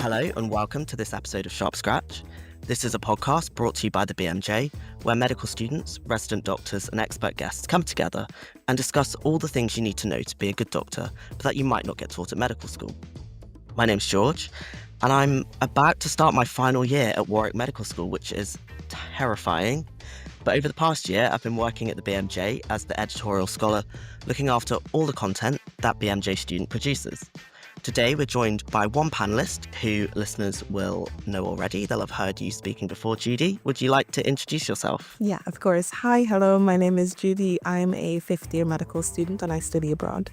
Hello and welcome to this episode of Sharp Scratch. This is a podcast brought to you by the BMJ, where medical students, resident doctors and expert guests come together and discuss all the things you need to know to be a good doctor, but that you might not get taught at medical school. My name's George, and I'm about to start my final year at Warwick Medical School, which is terrifying. But over the past year, I've been working at the BMJ as the editorial scholar, looking after all the content that BMJ student produces. Today, we're joined by one panellist who listeners will know already. They'll have heard you speaking before. Judy, would you like to introduce yourself? Yeah, of course. Hi, hello, my name is Judy. I'm a fifth-year medical student and I study abroad.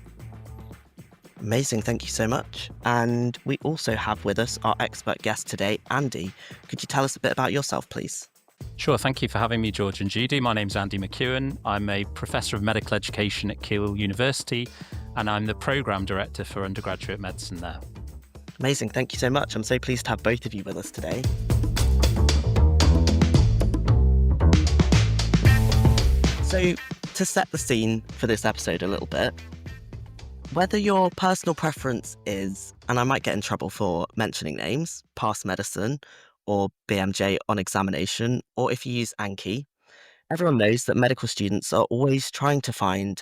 Amazing, thank you so much. And we also have with us our expert guest today, Andy. Could you tell us a bit about yourself, please? Sure, thank you for having me, George and Judy. My name's Andy McKeown. I'm a Professor of Medical Education at Keele University, and I'm the Programme Director for Undergraduate Medicine there. Amazing, thank you so much. I'm so pleased to have both of you with us today. So, to set the scene for this episode a little bit, whether your personal preference is, and I might get in trouble for mentioning names, PassMedicine or BMJ OnExamination, or if you use Anki, everyone knows that medical students are always trying to find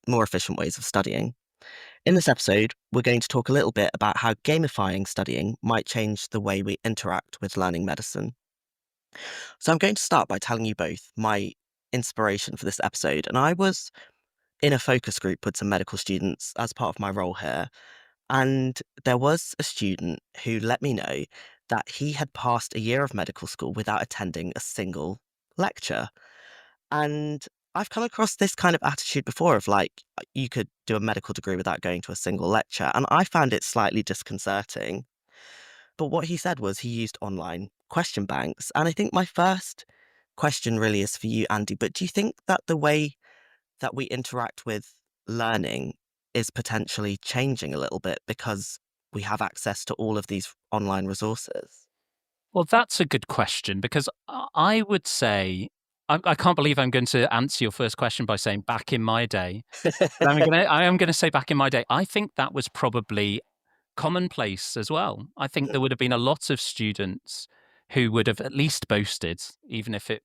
more efficient ways of studying. In this episode, we're going to talk a little bit about how gamifying studying might change the way we interact with learning medicine. So I'm going to start by telling you both my inspiration for this episode. And I was in a focus group with some medical students as part of my role here. And there was a student who let me know that he had passed a year of medical school without attending a single lecture. And I've come across this kind of attitude before of like, you could do a medical degree without going to a single lecture. And I found it slightly disconcerting. But what he said was he used online question banks. And I think my first question really is for you, Andy. But do you think that the way that we interact with learning is potentially changing a little bit because we have access to all of these online resources? Well, that's a good question, because I would say, I can't believe I'm going to answer your first question by saying back in my day. I am going to say back in my day. I think that was probably commonplace as well. I think there would have been a lot of students who would have at least boasted, even if it,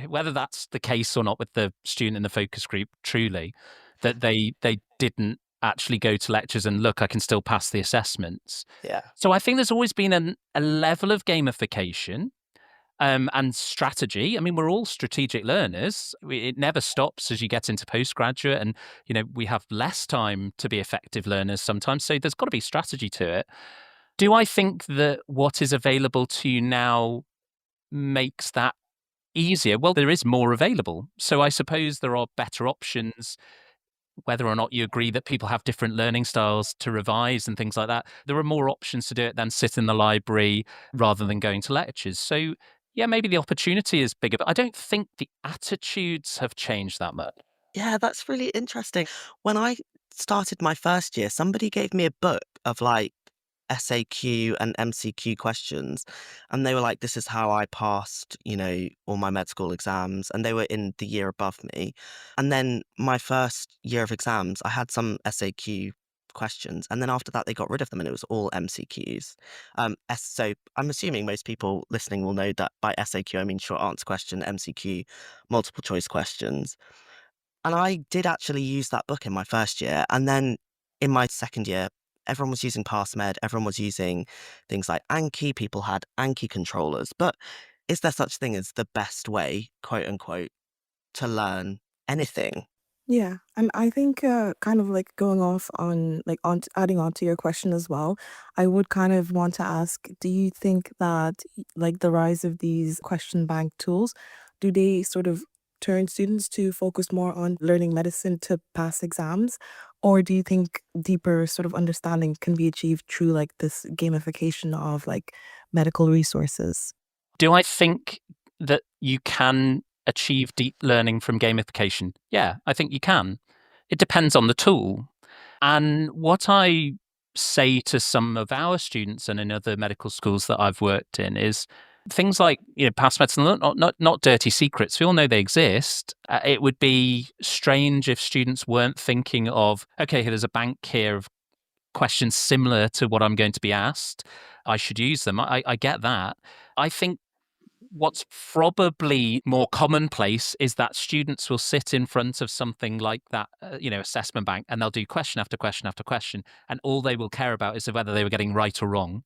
whether that's the case or not with the student in the focus group, truly, that they didn't actually go to lectures and look, I can still pass the assessments. Yeah. So I think there's always been a level of gamification and strategy. I mean, we're all strategic learners. It never stops as you get into postgraduate, and we have less time to be effective learners sometimes. So there's got to be strategy to it. Do I think that what is available to you now makes that easier? Well, there is more available. So I suppose there are better options. Whether or not you agree that people have different learning styles to revise and things like that, there are more options to do it than sit in the library rather than going to lectures. So yeah, maybe the opportunity is bigger, but I don't think the attitudes have changed that much. Yeah, that's really interesting. When I started my first year, somebody gave me a book of like SAQ and MCQ questions. And they were like, this is how I passed, all my med school exams. And they were in the year above me. And then my first year of exams, I had some SAQ questions. And then after that, they got rid of them and it was all MCQs. So I'm assuming most people listening will know that by SAQ, I mean short answer question, MCQ, multiple choice questions. And I did actually use that book in my first year. And then in my second year, everyone was using PassMed, everyone was using things like Anki, people had Anki controllers. But is there such thing as the best way, quote unquote, to learn anything? Yeah, and I think kind of like going off on adding on to your question as well, I would kind of want to ask, do you think that like the rise of these question bank tools, do they sort of turn students to focus more on learning medicine to pass exams? Or do you think deeper sort of understanding can be achieved through like this gamification of like medical resources? Do I think that you can achieve deep learning from gamification? Yeah, I think you can. It depends on the tool. And what I say to some of our students and in other medical schools that I've worked in is things like, PassMedicine, not dirty secrets. We all know they exist. It would be strange if students weren't thinking of, okay, there's a bank here of questions similar to what I'm going to be asked, I should use them. I get that. I think what's probably more commonplace is that students will sit in front of something like that, assessment bank, and they'll do question after question after question, and all they will care about is whether they were getting right or wrong.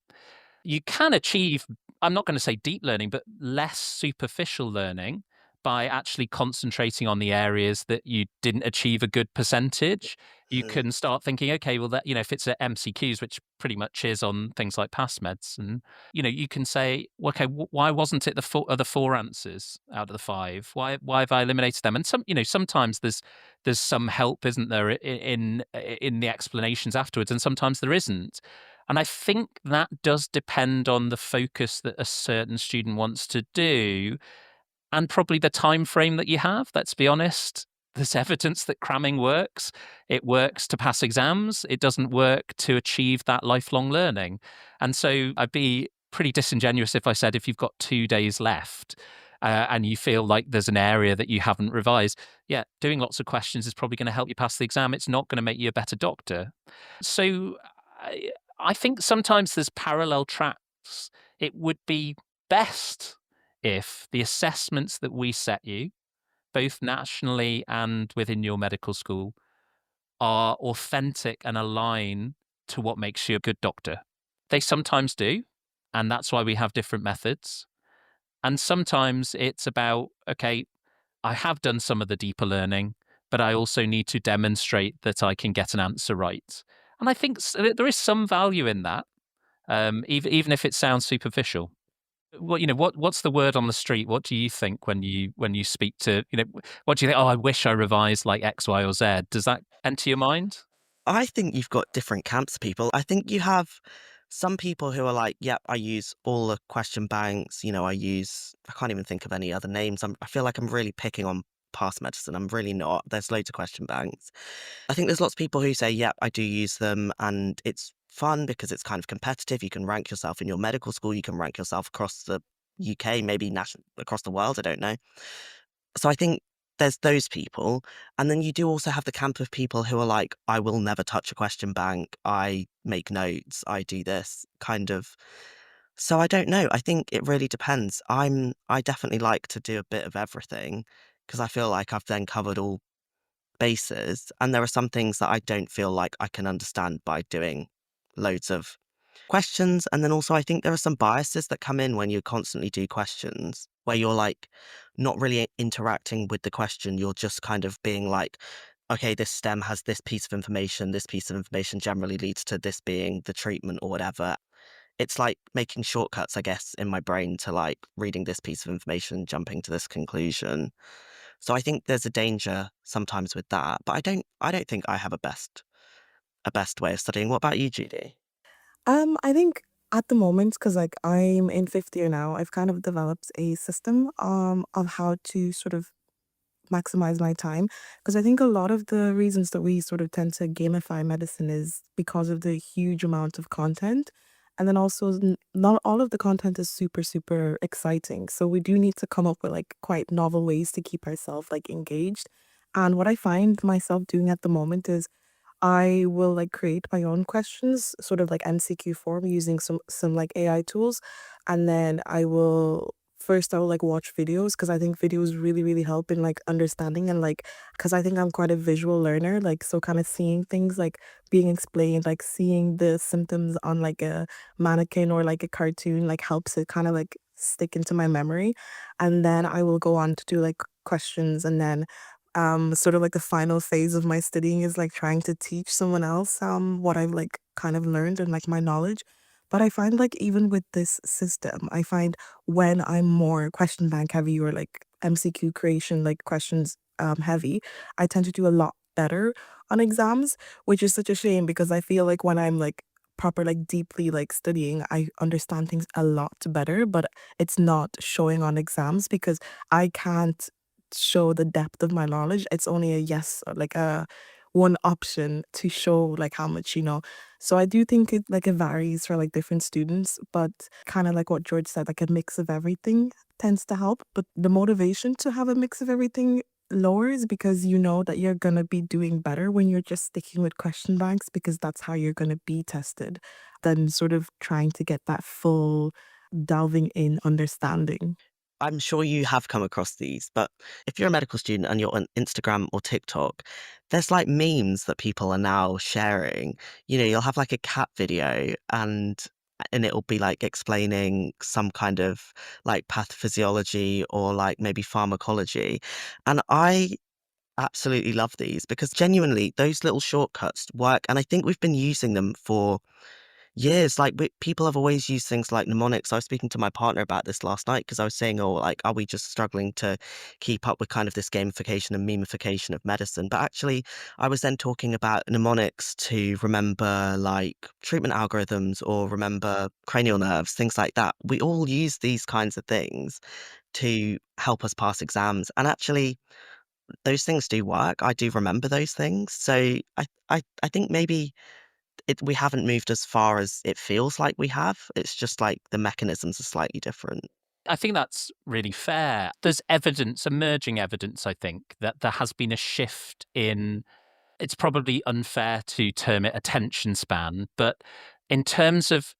You can achieve, I'm not going to say deep learning, but less superficial learning by actually concentrating on the areas that you didn't achieve a good percentage. You can start thinking, okay, well, that, if it's at MCQs, which pretty much is on things like PassMedicine, you can say, okay, why wasn't it the other four answers out of the five? Why have I eliminated them? And sometimes there's some help, isn't there, in the explanations afterwards, and sometimes there isn't. And I think that does depend on the focus that a certain student wants to do, and probably the time frame that you have. Let's be honest. There's evidence that cramming works. It works to pass exams. It doesn't work to achieve that lifelong learning. And so I'd be pretty disingenuous if I said, if you've got 2 days left and you feel like there's an area that you haven't revised, yeah, doing lots of questions is probably going to help you pass the exam. It's not going to make you a better doctor. So I think sometimes there's parallel tracks. It would be best if the assessments that we set you, both nationally and within your medical school, are authentic and align to what makes you a good doctor. They sometimes do, and that's why we have different methods. And sometimes it's about, okay, I have done some of the deeper learning, but I also need to demonstrate that I can get an answer right. And I think there is some value in that, even if it sounds superficial. What's the word on the street? What do you think when you speak to, what do you think? Oh, I wish I revised like X, Y, or Z. Does that enter your mind? I think you've got different camps of people. I think you have some people who are like, yep, I use all the question banks. I can't even think of any other names. I feel like I'm really picking on PassMedicine. I'm really not. There's loads of question banks. I think there's lots of people who say, yep, I do use them, and it's fun because it's kind of competitive. You can rank yourself in your medical school. You can rank yourself across the UK, maybe across the world. I don't know. So I think there's those people. And then you do also have the camp of people who are like, I will never touch a question bank. I make notes. I do this kind of. So I don't know. I think it really depends. I definitely like to do a bit of everything because I feel like I've then covered all bases. And there are some things that I don't feel like I can understand by doing loads of questions. And then also, I think there are some biases that come in when you constantly do questions where you're like not really interacting with the question. You're just kind of being like, okay, this stem has this piece of information. This piece of information generally leads to this being the treatment or whatever. It's like making shortcuts, I guess, in my brain to like reading this piece of information, jumping to this conclusion. So I think there's a danger sometimes with that, but I don't think I have a best way of studying. What about you, Judy? I think at the moment, because like I'm in fifth year now, I've kind of developed a system of how to sort of maximize my time, because I think a lot of the reasons that we sort of tend to gamify medicine is because of the huge amount of content. And then also, not all of the content is super, super exciting. So we do need to come up with like quite novel ways to keep ourselves like engaged. And what I find myself doing at the moment is I will like create my own questions, sort of like MCQ form using some like AI tools, and then I will like watch videos, because I think videos really really help in like understanding, and like because I think I'm quite a visual learner, like so kind of seeing things like being explained, like seeing the symptoms on like a mannequin or like a cartoon like helps it kind of like stick into my memory. And then I will go on to do like questions, and then sort of like the final phase of my studying is like trying to teach someone else what I've like kind of learned and like my knowledge. But I find like even with this system, I find when I'm more question bank heavy or like MCQ creation like questions heavy, I tend to do a lot better on exams, which is such a shame, because I feel like when I'm like proper like deeply like studying, I understand things a lot better, but it's not showing on exams because I can't show the depth of my knowledge. It's only a yes, or like a one option to show like how much you know. So I do think it varies for like different students, but kind of like what George said, like a mix of everything tends to help. But the motivation to have a mix of everything lowers because you know that you're going to be doing better when you're just sticking with question banks because that's how you're going to be tested than sort of trying to get that full delving in understanding. I'm sure you have come across these, but if you're a medical student and you're on Instagram or TikTok, there's like memes that people are now sharing. You'll have like a cat video and it'll be like explaining some kind of like pathophysiology or like maybe pharmacology. And I absolutely love these because genuinely those little shortcuts work. And I think we've been using them for years. Like people have always used things like mnemonics. I was speaking to my partner about this last night because I was saying, oh, like, are we just struggling to keep up with kind of this gamification and memification of medicine? But actually, I was then talking about mnemonics to remember like treatment algorithms or remember cranial nerves, things like that. We all use these kinds of things to help us pass exams. And actually, those things do work. I do remember those things. So I think maybe we haven't moved as far as it feels like we have. It's just like the mechanisms are slightly different. I think that's really fair. There's evidence, emerging evidence, I think, that there has been a shift in, it's probably unfair to term it attention span, but in terms of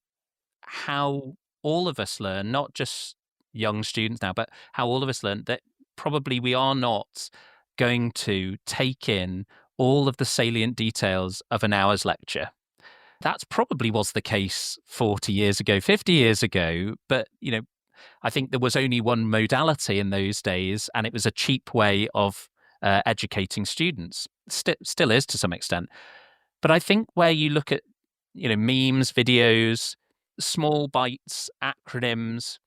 how all of us learn, not just young students now, but how all of us learn, that probably we are not going to take in all of the salient details of an hour's lecture. That probably was the case 40 years ago, 50 years ago, but I think there was only one modality in those days, and it was a cheap way of educating students. Still is to some extent. But I think where you look at, memes, videos, small bites, acronyms,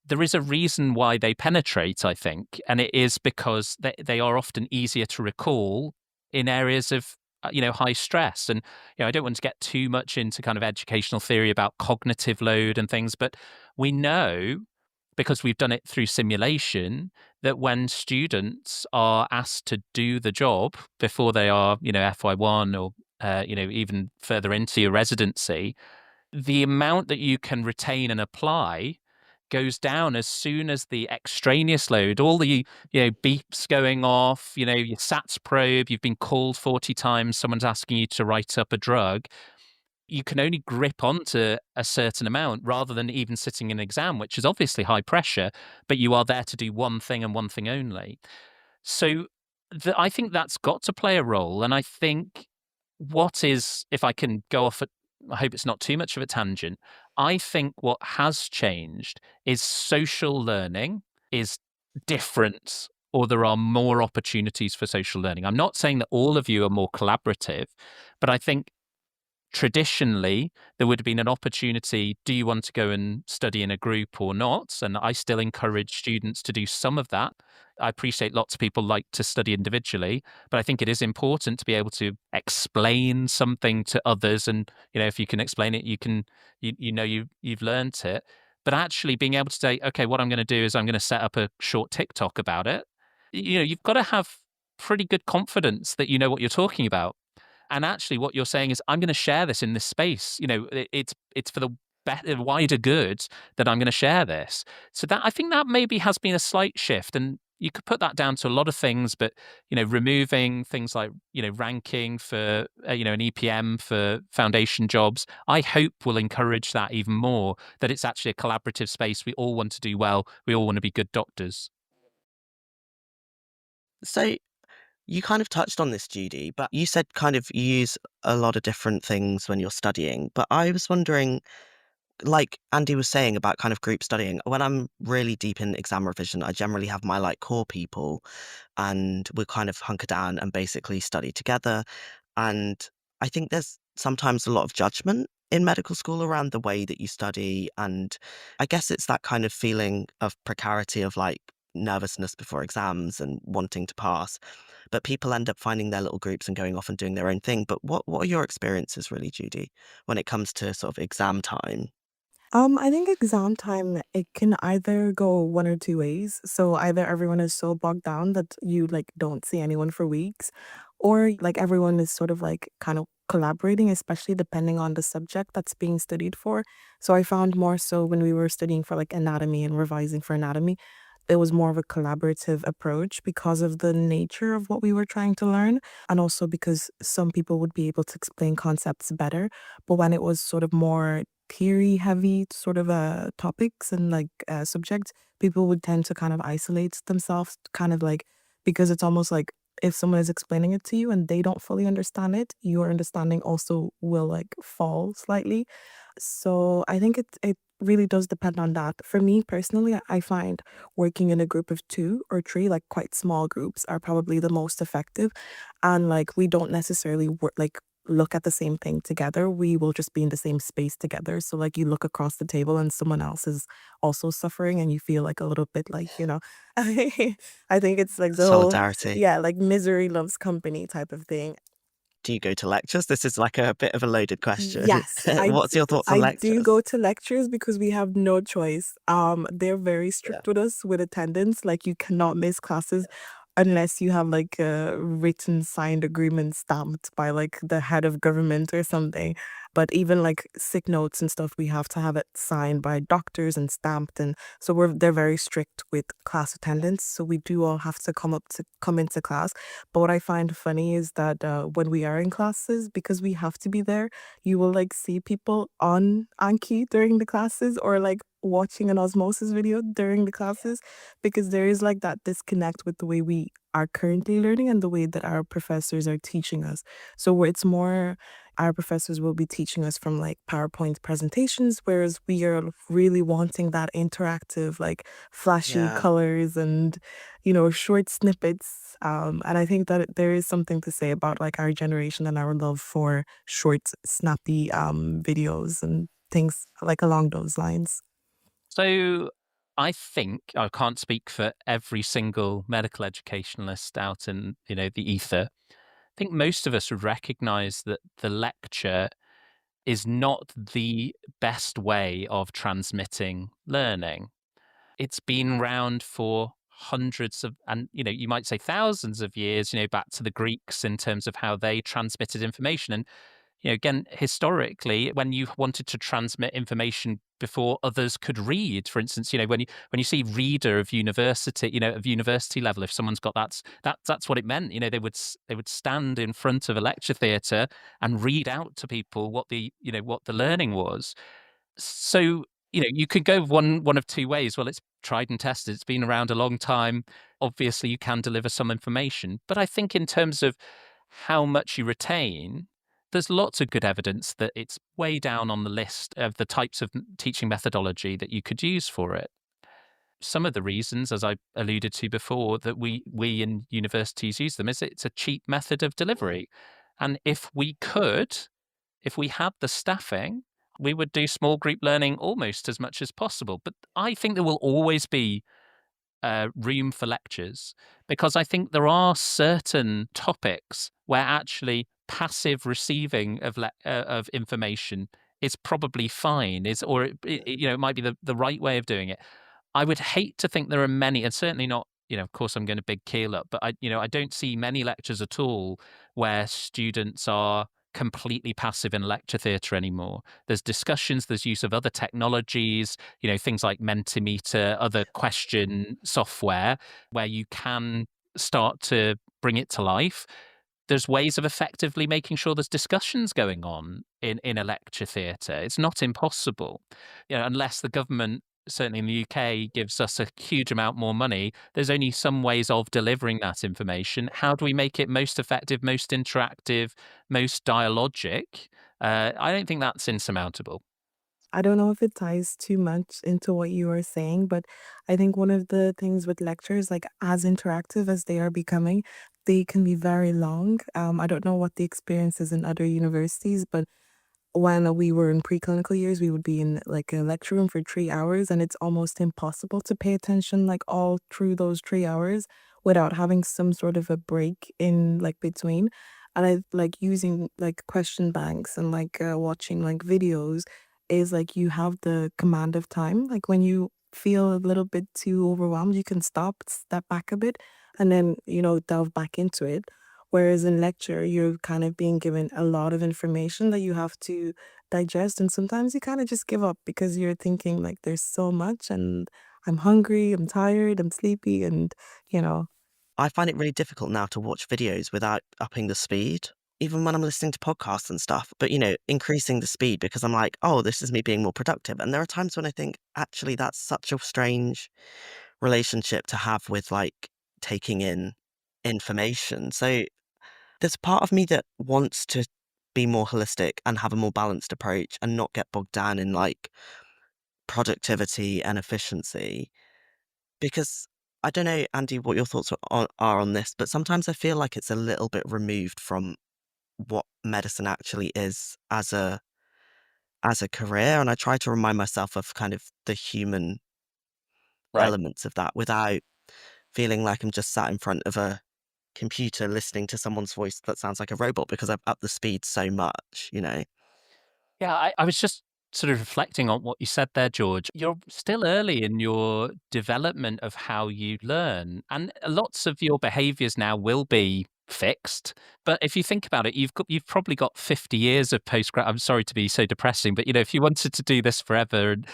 there is a reason why they penetrate, I think, and it is because they are often easier to recall in areas of high stress. And I don't want to get too much into kind of educational theory about cognitive load and things, but we know, because we've done it through simulation, that when students are asked to do the job before they are FY1 or even further into your residency, the amount that you can retain and apply goes down as soon as the extraneous load, all the beeps going off, your SATS probe, you've been called 40 times, someone's asking you to write up a drug. You can only grip onto a certain amount rather than even sitting in an exam, which is obviously high pressure, but you are there to do one thing and one thing only. So I think that's got to play a role. And I think if I can go off I hope it's not too much of a tangent. I think what has changed is social learning is different, or there are more opportunities for social learning. I'm not saying that all of you are more collaborative, but I think traditionally there would have been an opportunity. Do you want to go and study in a group or not? And I still encourage students to do some of that. I appreciate lots of people like to study individually, but I think it is important to be able to explain something to others. And if you can explain it, you've learned it. But actually being able to say, okay, what I'm going to do is I'm going to set up a short TikTok about it. You've got to have pretty good confidence that you know what you're talking about. And actually, what you're saying is, I'm going to share this in this space. It's for the wider good that I'm going to share this. So that, I think, that maybe has been a slight shift, and you could put that down to a lot of things. But removing things like ranking for an EPM for foundation jobs, I hope will encourage that even more. That it's actually a collaborative space. We all want to do well. We all want to be good doctors. So you kind of touched on this, Judy, but you said kind of you use a lot of different things when you're studying. But I was wondering, like Andy was saying about kind of group studying, when I'm really deep in exam revision, I generally have my like core people and we kind of hunker down and basically study together. And I think there's sometimes a lot of judgment in medical school around the way that you study. And I guess it's that kind of feeling of precarity of like nervousness before exams and wanting to pass. But people end up finding their little groups and going off and doing their own thing. But what are your experiences really, Judy, when it comes to sort of exam time? I think exam time, it can either go one or two ways. So either everyone is so bogged down that you like don't see anyone for weeks, or like everyone is sort of like kind of collaborating, especially depending on the subject that's being studied for. So I found more so when we were studying for like anatomy and revising for anatomy, it was more of a collaborative approach because of the nature of what we were trying to learn, and also because some people would be able to explain concepts better. But when it was sort of more theory heavy sort of topics and like subjects, people would tend to kind of isolate themselves, kind of like, because it's almost like if someone is explaining it to you and they don't fully understand it, your understanding also will like fall slightly. So I think it really does depend on that. For me personally, I find working in a group of two or three, like quite small groups, are probably the most effective. And like we don't necessarily work like look at the same thing together. We will just be in the same space together. So like you look across the table and someone else is also suffering and you feel like a little bit like, I think it's like the whole, Solidarity. yeah, like misery loves company type of thing. Do you go to lectures? This is like a bit of a loaded question. Yes, What's your thoughts on I do lectures? go to lectures because we have no choice. They're very Yeah. strict with us with attendance. Like you cannot miss classes unless you have like a written signed agreement stamped by like the head of government or something. But even like sick notes and stuff, we have to have it signed by doctors and stamped, and so they're very strict with class attendance. So we do all have to come into class. But what I find funny is that when we are in classes, because we have to be there, you will like see people on Anki during the classes or like watching an osmosis video during the classes, because there is like that disconnect with the way we are currently learning and the way that our professors are teaching us. So where it's more, our professors will be teaching us from like PowerPoint presentations, whereas we are really wanting that interactive, like flashy Yeah. colors and short snippets. And I think that there is something to say about like our generation and our love for short, snappy videos and things like along those lines. So I think I can't speak for every single medical educationalist out in, the ether. I think most of us would recognize that the lecture is not the best way of transmitting learning. It's been around for hundreds of, and you might say thousands of years, back to the Greeks in terms of how they transmitted information. And again, historically, when you wanted to transmit information before others could read, for instance, when you see reader of university, of university level, if someone's got that's what it meant. They would stand in front of a lecture theatre and read out to people what the learning was. So, you could go one of two ways. Well, it's tried and tested. It's been around a long time. Obviously, you can deliver some information. But I think in terms of how much you retain, there's lots of good evidence that it's way down on the list of the types of teaching methodology that you could use for it. Some of the reasons, as I alluded to before, that we in universities use them is it's a cheap method of delivery. And if we had the staffing, we would do small group learning almost as much as possible. But I think there will always be room for lectures, because I think there are certain topics where actually passive receiving of information is probably fine, it might be the right way of doing it. I would hate to think there are many, and certainly not, of course I'm going to big Keele up, but I don't see many lectures at all where students are completely passive in lecture theatre anymore. There's discussions, there's use of other technologies, things like Mentimeter, other question software where you can start to bring it to life. There's ways of effectively making sure there's discussions going on in a lecture theatre. It's not impossible, unless the government, certainly in the UK, gives us a huge amount more money. There's only some ways of delivering that information. How do we make it most effective, most interactive, most dialogic? I don't think that's insurmountable. I don't know if it ties too much into what you were saying, but I think one of the things with lectures, like as interactive as they are becoming, they can be very long. I don't know what the experience is in other universities, but when we were in preclinical years, we would be in like a lecture room for 3 hours, and it's almost impossible to pay attention like all through those 3 hours without having some sort of a break in like between. And I like using like question banks and like watching like videos is like you have the command of time. Like when you feel a little bit too overwhelmed, you can stop, step back a bit, and then, delve back into it. Whereas in lecture, you're kind of being given a lot of information that you have to digest. And sometimes you kind of just give up because you're thinking like there's so much and I'm hungry, I'm tired, I'm sleepy, and you know. I find it really difficult now to watch videos without upping the speed, even when I'm listening to podcasts and stuff. But, increasing the speed because I'm like, oh, this is me being more productive. And there are times when I think, actually, that's such a strange relationship to have with like taking in information. So there's a part of me that wants to be more holistic and have a more balanced approach and not get bogged down in like productivity and efficiency. Because I don't know, Andy, what your thoughts are on this, but sometimes I feel like it's a little bit removed from what medicine actually is as a career, and I try to remind myself of kind of the human Right. elements of that without feeling like I'm just sat in front of a computer listening to someone's voice that sounds like a robot because I've upped the speed so much. Yeah, I was just sort of reflecting on what you said there, George. You're still early in your development of how you learn, and lots of your behaviors now will be fixed. But if you think about it, you've probably got 50 years of postgrad. I'm sorry to be so depressing, but if you wanted to do this forever and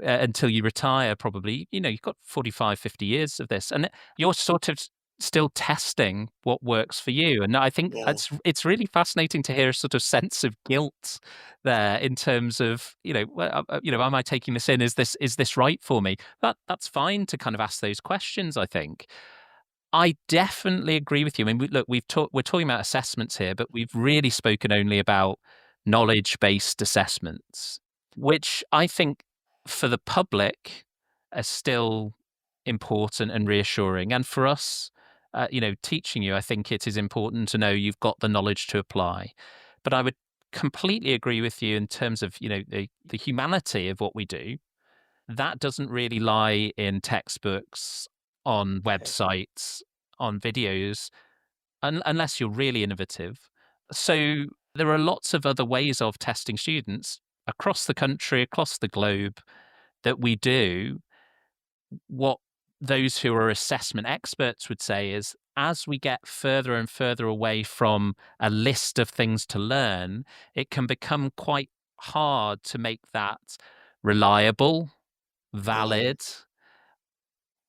until you retire, probably you've got 45, 50 years of this, and you're sort of still testing what works for you. And I think Yeah. it's really fascinating to hear a sort of sense of guilt there in terms of well, am I taking this in? Is this right for me? That's fine to kind of ask those questions. I think I definitely agree with you. I mean, look, we're talking about assessments here, but we've really spoken only about knowledge-based assessments, which I think for the public are still important and reassuring. And for us, teaching you, I think it is important to know you've got the knowledge to apply. But I would completely agree with you in terms of the humanity of what we do. That doesn't really lie in textbooks, on Okay. websites, on videos, unless you're really innovative. So there are lots of other ways of testing students across the country, across the globe, that we do. What those who are assessment experts would say is, as we get further and further away from a list of things to learn, it can become quite hard to make that reliable, Mm, valid,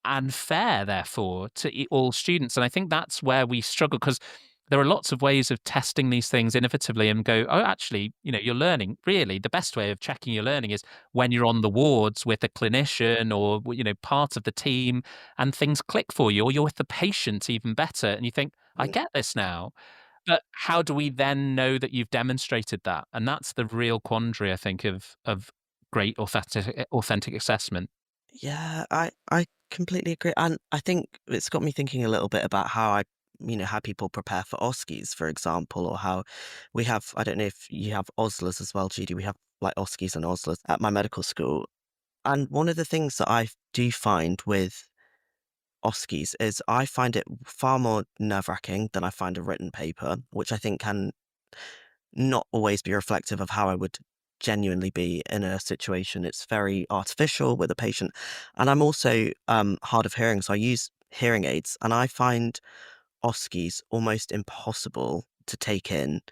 and fair, therefore, to all students. And I think that's where we struggle, because there are lots of ways of testing these things innovatively and go, oh, actually, you're learning. Really, the best way of checking your learning is when you're on the wards with a clinician or, part of the team, and things click for you, or you're with the patient, even better. And you think, I mm. get this now. But how do we then know that you've demonstrated that? And that's the real quandary, I think, of great authentic assessment. Yeah, I completely agree, and I think it's got me thinking a little bit about how people prepare for OSCEs, for example, or how we have. I don't know if you have OSLAs as well, Judy. We have like OSCEs and OSLAs at my medical school, and one of the things that I do find with OSCEs is I find it far more nerve-wracking than I find a written paper, which I think can not always be reflective of how I would genuinely be in a situation. It's very artificial with a patient. And I'm also hard of hearing, so I use hearing aids, and I find OSCEs almost impossible to take in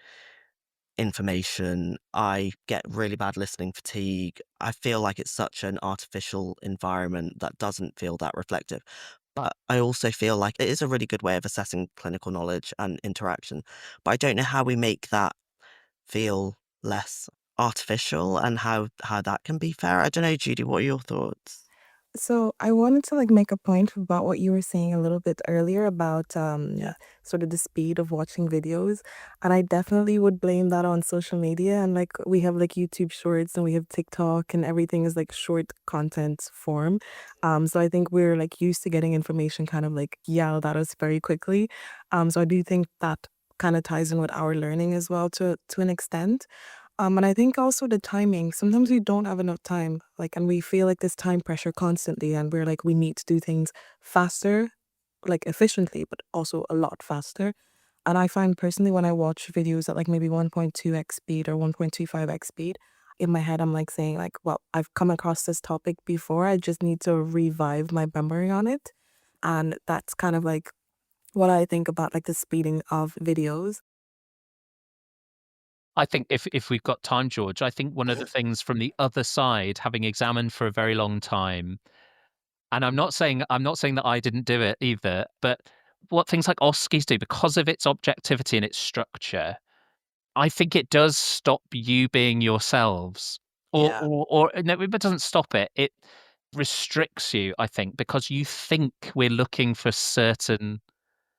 information. I get really bad listening fatigue. I feel like it's such an artificial environment that doesn't feel that reflective. But I also feel like it is a really good way of assessing clinical knowledge and interaction. But I don't know how we make that feel less artificial and how that can be fair. I don't know, Judy, what are your thoughts? So I wanted to like make a point about what you were saying a little bit earlier about Yeah. sort of the speed of watching videos. And I definitely would blame that on social media. And like we have like YouTube shorts and we have TikTok and everything is like short content form. So I think we're like used to getting information kind of like yelled at us very quickly. So I do think that kind of ties in with our learning as well to an extent. And I think also the timing. Sometimes we don't have enough time, like, and we feel like this time pressure constantly, and we're like, we need to do things faster, like efficiently, but also a lot faster. And I find personally when I watch videos at like maybe 1.2x speed or 1.25x speed, in my head, I'm like saying like, well, I've come across this topic before. I just need to revive my memory on it. And that's kind of like what I think about like the speeding of videos. I think if we've got time, George, I think one of the things from the other side, having examined for a very long time, And I'm not saying that I didn't do it either, but what things like OSCEs do, because of its objectivity and its structure, I think it does stop you being yourselves. Yeah. Or no, it doesn't stop it. It restricts you, I think, because you think we're looking for certain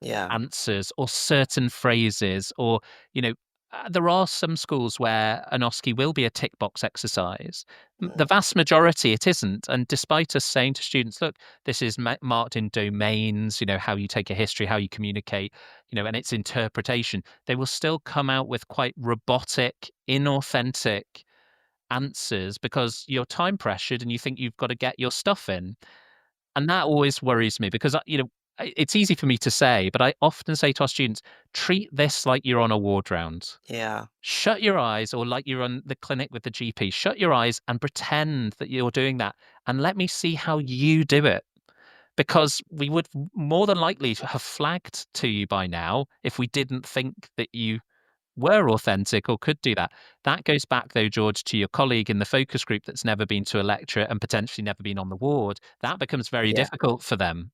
Yeah. answers or certain phrases, or there are some schools where an OSCE will be a tick box exercise. The Mm. vast majority it isn't, and despite us saying to students, look, this is marked in domains, how you take a history, how you communicate, and its interpretation, they will still come out with quite robotic, inauthentic answers because you're time pressured and you think you've got to get your stuff in. And that always worries me because, it's easy for me to say, but I often say to our students, treat this like you're on a ward round. Yeah. Shut your eyes, or like you're on the clinic with the GP, shut your eyes and pretend that you're doing that. And let me see how you do it. Because we would more than likely have flagged to you by now if we didn't think that you were authentic or could do that. That goes back, though, George, to your colleague in the focus group that's never been to a lecture and potentially never been on the ward. That becomes very Yeah. difficult for them.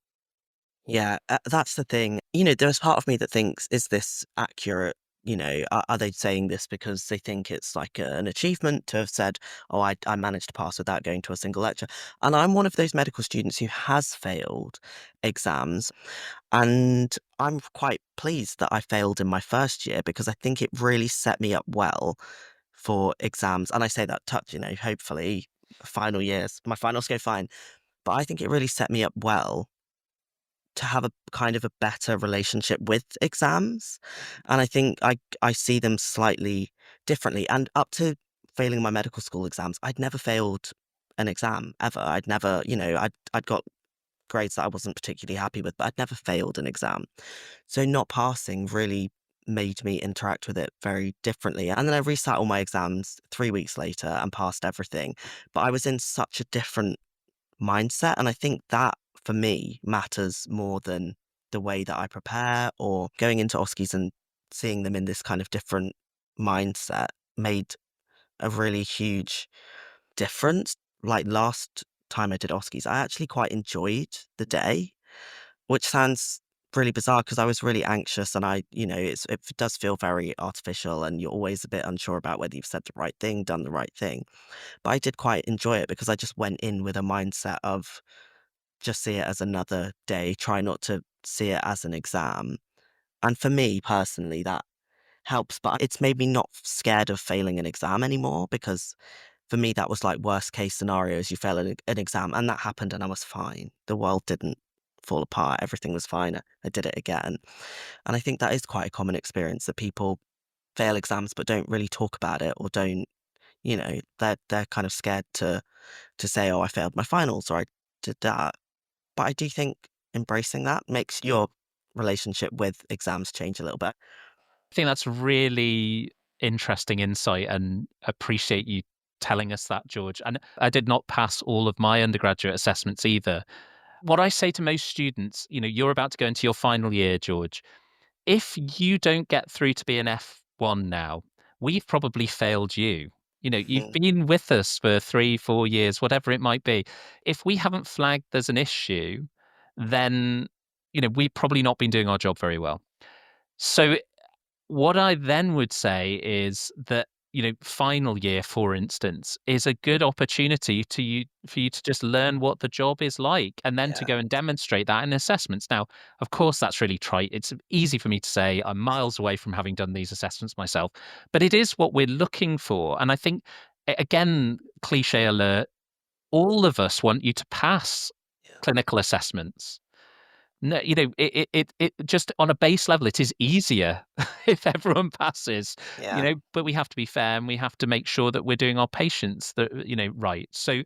Yeah, that's the thing. There's part of me that thinks, is this accurate? Are they saying this because they think it's like an achievement to have said, oh, I managed to pass without going to a single lecture? And I'm one of those medical students who has failed exams. And I'm quite pleased that I failed in my first year because I think it really set me up well for exams. And I say that hopefully final years, my finals go fine. But I think it really set me up well to have a kind of a better relationship with exams. And I think I see them slightly differently. And up to failing my medical school exams, I'd never failed an exam ever. I'd never, I'd got grades that I wasn't particularly happy with, but I'd never failed an exam. So not passing really made me interact with it very differently. And then I resat all my exams 3 weeks later and passed everything. But I was in such a different mindset. And I think that for me matters more than the way that I prepare, or going into OSCEs and seeing them in this kind of different mindset made a really huge difference. Like last time I did OSCEs, I actually quite enjoyed the day, which sounds really bizarre because I was really anxious, and it does feel very artificial, and you're always a bit unsure about whether you've said the right thing, done the right thing. But I did quite enjoy it because I just went in with a mindset of just see it as another day, try not to see it as an exam. And for me personally, that helps, but it's made me not scared of failing an exam anymore, because for me, that was like worst case scenarios. You fail an exam, and that happened, and I was fine. The world didn't fall apart. Everything was fine. I did it again. And I think that is quite a common experience, that people fail exams but don't really talk about it, or don't, they're kind of scared to say, oh, I failed my finals, or I did that. But I do think embracing that makes your relationship with exams change a little bit. I think that's really interesting insight, and appreciate you telling us that, George. And I did not pass all of my undergraduate assessments either. What I say to most students, you're about to go into your final year, George. If you don't get through to be an F1 now, we've probably failed you. You've Mhm. been with us for 3, 4 years, whatever it might be. If we haven't flagged there's an issue, then, we've probably not been doing our job very well. So what I then would say is that, final year, for instance, is a good opportunity for you to just learn what the job is like, and then to Yeah. go and demonstrate that in assessments. Now, of course, that's really trite. It's easy for me to say. I'm miles away from having done these assessments myself, but it is what we're looking for. And I think, again, cliche alert, all of us want you to pass Yeah. clinical assessments. No, it just on a base level, it is easier if everyone passes, Yeah. but we have to be fair, and we have to make sure that we're doing our patients right. So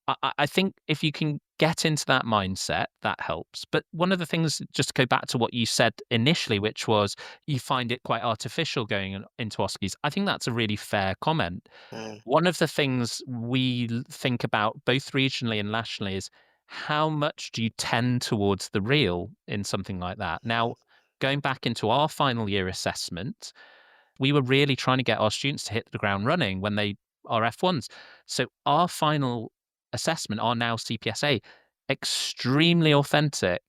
I think if you can get into that mindset, that helps. But one of the things, just to go back to what you said initially, which was you find it quite artificial going into OSCEs, I think that's a really fair comment. Mm. One of the things we think about both regionally and nationally is how much do you tend towards the real in something like that? Now, going back into our final year assessment, we were really trying to get our students to hit the ground running when they are F1s. So our final assessment, our now CPSA, extremely authentic.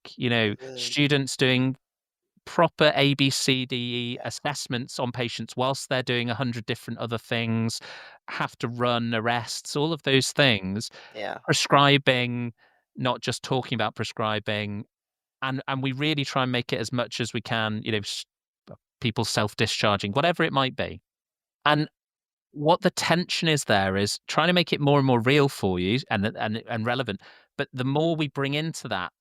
Students doing proper ABCDE assessments on patients whilst they're doing 100 different other things, have to run arrests, all of those things, Yeah. prescribing, not just talking about prescribing. And we really try and make it as much as we can, people self-discharging, whatever it might be. And what the tension is there is trying to make it more and more real for you and relevant. But the more we bring into that,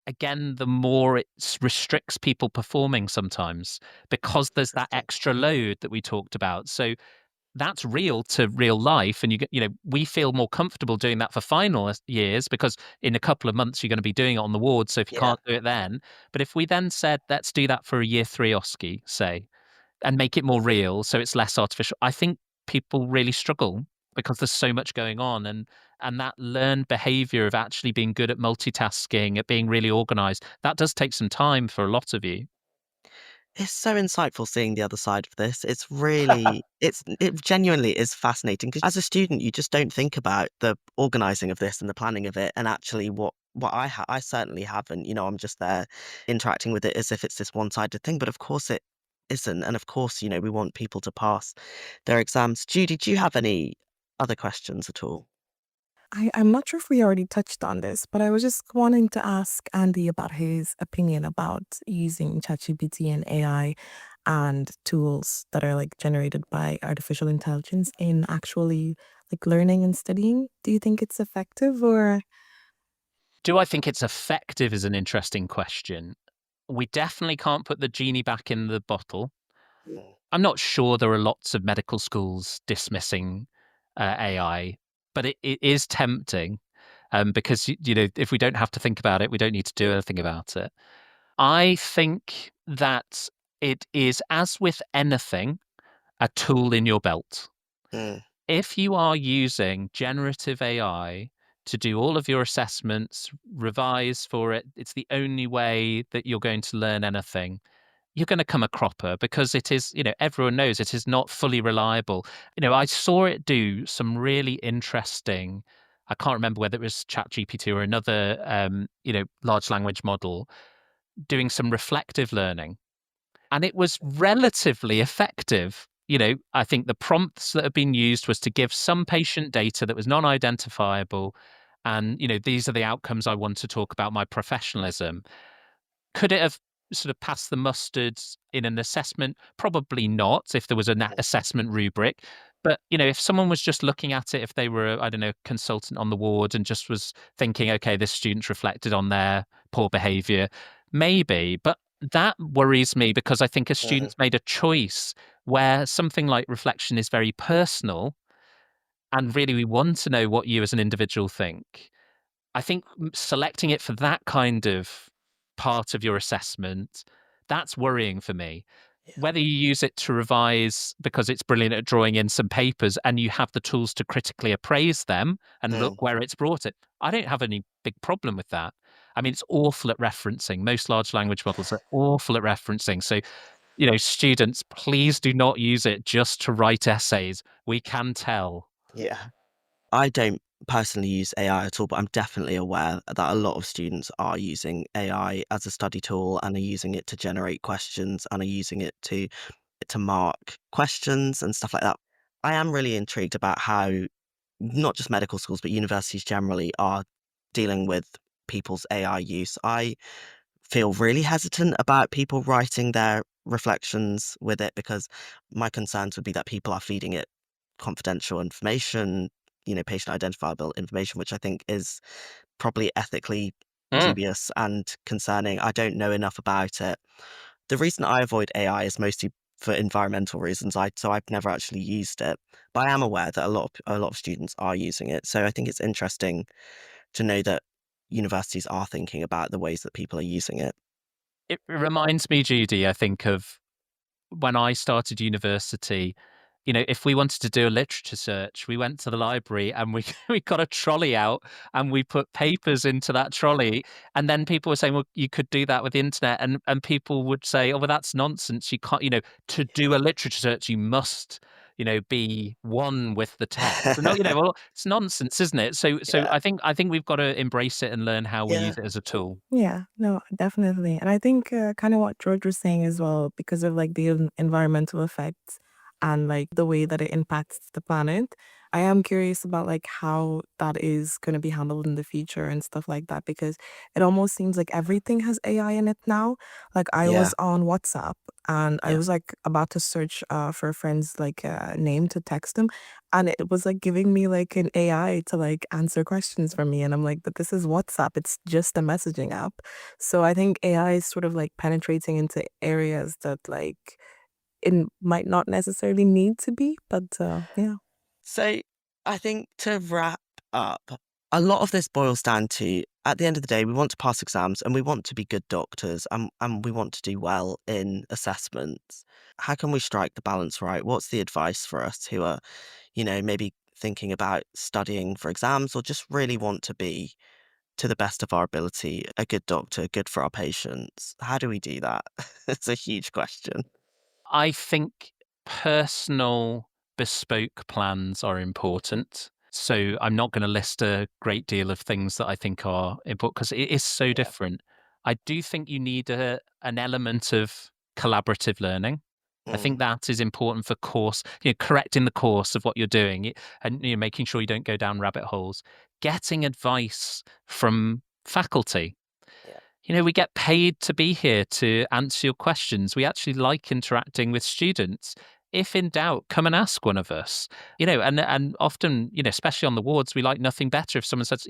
again, the more it restricts people performing sometimes because there's that Interesting. extra load that we talked about. So that's real to real life. And we feel more comfortable doing that for final years because in a couple of months you're going to be doing it on the ward. So if you Yeah. can't do it then, but if we then said, let's do that for a year 3 OSCE, say, and make it more real so it's less artificial, I think people really struggle because there's so much going on, and that learned behavior of actually being good at multitasking, at being really organized, that does take some time for a lot of you. It's so insightful seeing the other side of this. It genuinely is fascinating because as a student, you just don't think about the organizing of this and the planning of it, and actually what I certainly haven't. I'm just there interacting with it as if it's this one-sided thing, but of course it isn't, and of course, we want people to pass their exams. Judy, do you have any other questions at all? I'm not sure if we already touched on this, but I was just wanting to ask Andy about his opinion about using ChatGPT and AI and tools that are like generated by artificial intelligence in actually like learning and studying. Do you think it's effective or? Do I think it's effective is an interesting question. We definitely can't put the genie back in the bottle. Mm, I'm not sure there are lots of medical schools dismissing AI, but it is tempting because if we don't have to think about it, we don't need to do anything about it. I think that it is, as with anything, a tool in your belt. mm, If you are using generative AI to do all of your assessments, revise for it, it's the only way that you're going to learn anything. You're going to come a cropper because it is, everyone knows it is not fully reliable. I saw it do some really interesting, I can't remember whether it was ChatGPT or another, large language model doing some reflective learning. And it was relatively effective. I think the prompts that have been used was to give some patient data that was non-identifiable. And, these are the outcomes I want to talk about my professionalism. Could it have sort of passed the mustard in an assessment? Probably not, if there was an assessment rubric. But, if someone was just looking at it, if they were, I don't know, consultant on the ward and just was thinking, okay, this student's reflected on their poor behavior, maybe. But that worries me because I think a mm, student's made a choice where something like reflection is very personal. And really, we want to know what you as an individual think. I think selecting it for that kind of part of your assessment, that's worrying for me. yeah, Whether you use it to revise because it's brilliant at drawing in some papers and you have the tools to critically appraise them and mm, look where it's brought it, I don't have any big problem with that. I mean, it's awful at referencing. Most large language models are awful at referencing. So, students, please do not use it just to write essays. We can tell. yeah. I don't personally use AI at all, but I'm definitely aware that a lot of students are using AI as a study tool and are using it to generate questions and are using it to mark questions and stuff like that. I am really intrigued about how not just medical schools, but universities generally are dealing with people's AI use. I feel really hesitant about people writing their reflections with it because my concerns would be that people are feeding it confidential information, patient identifiable information, which I think is probably ethically Mm. dubious and concerning. I don't know enough about it. The reason I avoid AI is mostly for environmental reasons. So I've never actually used it, but I am aware that a lot of students are using it. So I think it's interesting to know that universities are thinking about the ways that people are using it. It reminds me, Judy, I think of when I started university. If we wanted to do a literature search, we went to the library and we we got a trolley out and we put papers into that trolley. And then people were saying, well, you could do that with the internet. And people would say, oh, well, that's nonsense. You can't, to do a literature search, you must, be one with the text. And, well, it's nonsense, isn't it? So Yeah. I think we've got to embrace it and learn how we Yeah. use it as a tool. Yeah, no, definitely. And I think kind of what George was saying as well, because of like the environmental effects and like the way that it impacts the planet, I am curious about like how that is going to be handled in the future and stuff like that, because it almost seems like everything has AI in it now. Like I Yeah. was on WhatsApp and I Yeah. was like about to search for a friend's like name to text him, and it was like giving me like an AI to like answer questions for me. And I'm like, but this is WhatsApp. It's just a messaging app. So I think AI is sort of like penetrating into areas that like it might not necessarily need to be. But yeah. So I think to wrap up, a lot of this boils down to, at the end of the day, we want to pass exams and we want to be good doctors and we want to do well in assessments. How can we strike the balance right? What's the advice for us who are, maybe thinking about studying for exams or just really want to be, to the best of our ability, a good doctor, good for our patients? How do we do that? It's a huge question. I think personal bespoke plans are important. So I'm not going to list a great deal of things that I think are important because it is so Yeah. different. I do think you need an element of collaborative learning. I think Mm, that is important for course, correcting the course of what you're doing and making sure you don't go down rabbit holes. Getting advice from faculty. yeah. We get paid to be here to answer your questions. We actually like interacting with students. If in doubt, come and ask one of us. And often, especially on the wards, we like nothing better if someone says,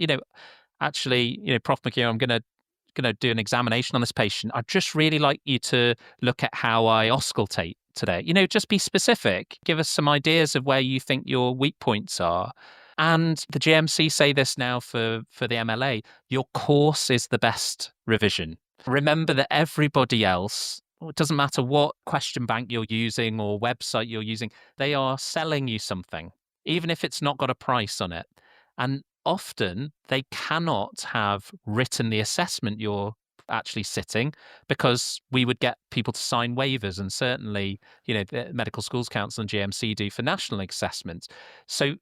actually, Prof McKeown, I'm gonna do an examination on this patient. I'd just really like you to look at how I auscultate today. Just be specific. Give us some ideas of where you think your weak points are. And the GMC say this now for the MLA, your course is the best revision. Remember that everybody else, it doesn't matter what question bank you're using or website you're using, they are selling you something, even if it's not got a price on it. And often they cannot have written the assessment you're actually sitting because we would get people to sign waivers, and certainly the Medical Schools Council and GMC do for national assessments. So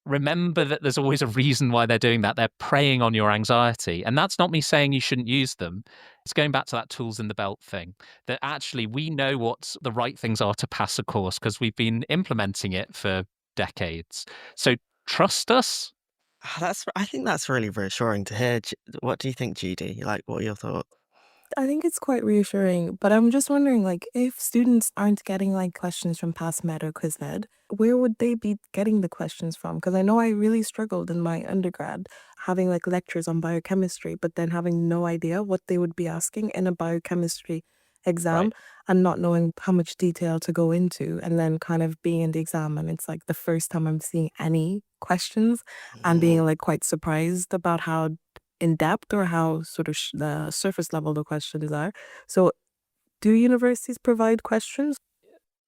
remember that there's always a reason why they're doing that. They're preying on your anxiety. And that's not me saying you shouldn't use them. It's going back to that tools in the belt thing, that actually we know what the right things are to pass a course because we've been implementing it for decades. So trust us. I think that's really reassuring to hear. What do you think, Judy? Like, what are your thoughts? I think it's quite reassuring, but I'm just wondering, like, if students aren't getting like questions from PassMed or QuizMed, where would they be getting the questions from? Because I know I really struggled in my undergrad having like lectures on biochemistry, but then having no idea what they would be asking in a biochemistry exam Right. and not knowing how much detail to go into, and then kind of being in the exam and it's like the first time I'm seeing any questions and Mm. being like quite surprised about how in depth or how sort of the surface level the questions are. So, do universities provide questions?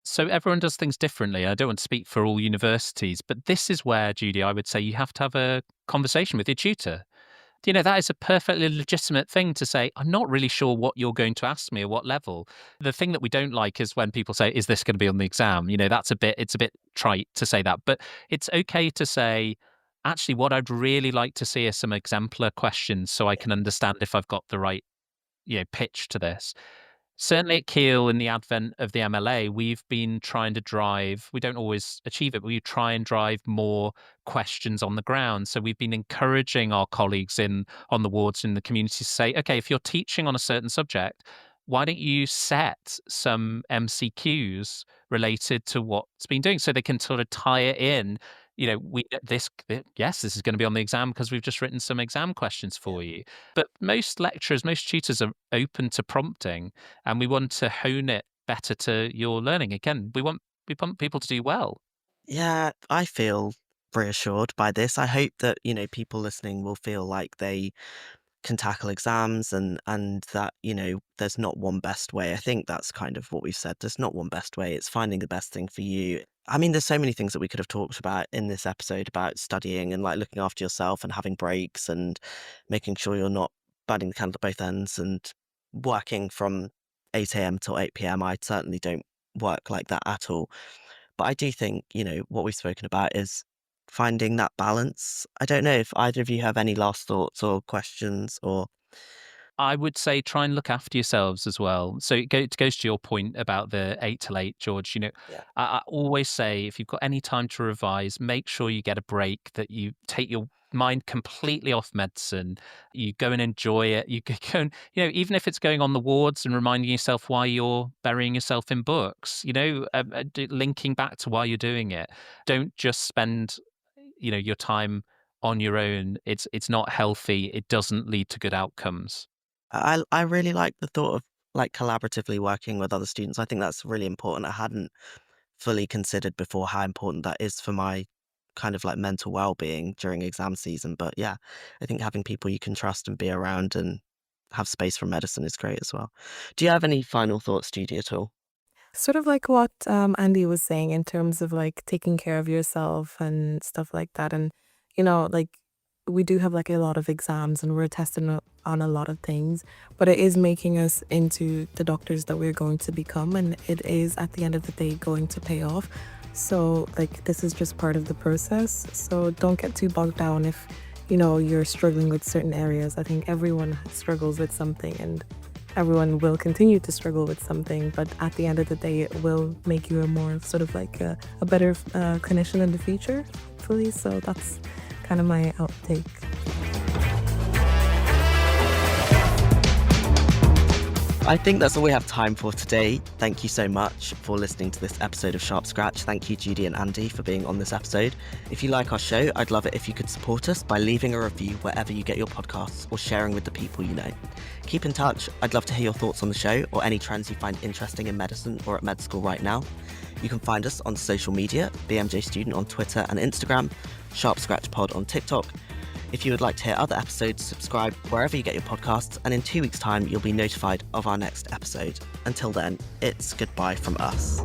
So everyone does things differently. I don't want to speak for all universities, but this is where, Judy, I would say you have to have a conversation with your tutor. That is a perfectly legitimate thing to say. I'm not really sure what you're going to ask me or what level. The thing that we don't like is when people say, is this going to be on the exam? It's a bit trite to say that, but it's okay to say, actually, what I'd really like to see are some exemplar questions so I can understand if I've got the right, pitch to this. Certainly at Keele, in the advent of the MLA, we've been trying to drive, we don't always achieve it, but we try and drive more questions on the ground. So we've been encouraging our colleagues on the wards in the community to say, okay, if you're teaching on a certain subject, why don't you set some MCQs related to what's been doing so they can sort of tie it in? Yes, this is going to be on the exam because we've just written some exam questions Yeah. for you. But most lecturers, most tutors are open to prompting, and we want to hone it better to your learning. Again, we want people to do well. Yeah, I feel reassured by this. I hope that, people listening will feel like they can tackle exams and that, there's not one best way. I think that's kind of what we've said. There's not one best way. It's finding the best thing for you. I mean, there's so many things that we could have talked about in this episode about studying and like looking after yourself and having breaks and making sure you're not burning the candle at both ends and working from 8 a.m. till 8 p.m. I certainly don't work like that at all. But I do think, what we've spoken about is finding that balance. I don't know if either of you have any last thoughts or questions or. I would say try and look after yourselves as well. So it goes to your point about the 8 till 8, George. Yeah. I always say if you've got any time to revise, make sure you get a break, that you take your mind completely off medicine. You go and enjoy it. You go and, even if it's going on the wards and reminding yourself why you're burying yourself in books, linking back to why you're doing it. Don't just spend, your time on your own. It's not healthy. It doesn't lead to good outcomes. I really like the thought of like collaboratively working with other students. I think that's really important. I hadn't fully considered before how important that is for my kind of like mental well-being during exam season. But yeah, I think having people you can trust and be around and have space for medicine is great as well. Do you have any final thoughts, Judy, at all? Sort of like what Andy was saying in terms of like taking care of yourself and stuff like that. And, like we do have like a lot of exams and we're testing on a lot of things, but it is making us into the doctors that we're going to become. And it is at the end of the day going to pay off. So like this is just part of the process. So don't get too bogged down if, you're struggling with certain areas. I think everyone struggles with something and everyone will continue to struggle with something, but at the end of the day, it will make you a more sort of like a better clinician in the future, hopefully. So that's kind of my outtake. I think that's all we have time for today. Thank you so much for listening to this episode of Sharp Scratch. Thank you, Judy and Andy, for being on this episode. If you like our show, I'd love it if you could support us by leaving a review wherever you get your podcasts or sharing with the people you know. Keep in touch. I'd love to hear your thoughts on the show or any trends you find interesting in medicine or at med school right now. You can find us on social media, BMJ Student on Twitter and Instagram, Sharp Scratch Pod on TikTok. If you would like to hear other episodes, subscribe wherever you get your podcasts, and in 2 weeks' time, you'll be notified of our next episode. Until then, it's goodbye from us.